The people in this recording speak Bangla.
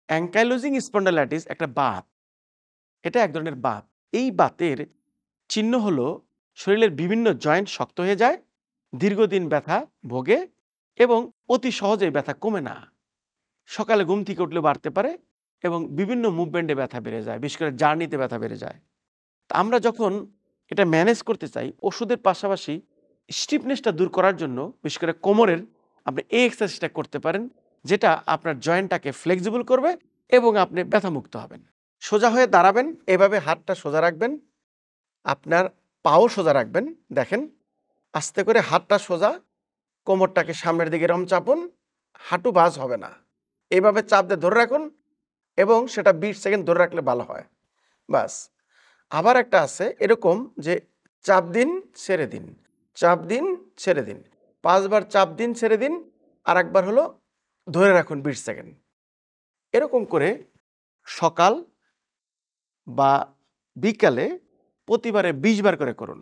অ্যাঙ্কাইলোজিং স্পন্ডালাইটিস একটা বাত। এটা এক ধরনের বাত। এই বাতের চিহ্ন হলো শরীরের বিভিন্ন জয়েন্ট শক্ত হয়ে যায়, দীর্ঘদিন ব্যথা ভোগে এবং অতি সহজেই ব্যথা কমে না। সকালে ঘুম থেকে উঠলে বাড়তে পারে এবং বিভিন্ন মুভমেন্টে ব্যথা বেড়ে যায়, বিশেষ করে জার্নিতে ব্যথা বেড়ে যায়। তা আমরা যখন এটা ম্যানেজ করতে চাই, ওষুধের পাশাপাশি স্টিফনেসটা দূর করার জন্য বিশেষ করে কোমরের আপনি এই এক্সারসাইজটা করতে পারেন, যেটা আপনার জয়েন্টটাকে ফ্লেক্সিবল করবে এবং আপনি ব্যথামুক্ত হবেন। সোজা হয়ে দাঁড়াবেন, এভাবে হাতটা সোজা রাখবেন, আপনার পাও সোজা রাখবেন। দেখেন, আস্তে করে হাতটা সোজা, কোমরটাকে সামনের দিকে এরম চাপুন, হাঁটু ভাঁজ হবে না। এভাবে চাপ দিয়ে ধরে রাখুন এবং সেটা 20 সেকেন্ড ধরে রাখলে ভালো হয়। বাস। আবার একটা আছে এরকম যে চাপ দিন, ছেড়ে দিন, চাপ দিন, ছেড়ে দিন। 5 বার চাপ দিন, ছেড়ে দিন। আরেকবার হলো ধরে রাখুন 20 সেকেন্ড। এরকম করে সকাল বা বিকালে প্রতিবারে 20 বার করে করুন।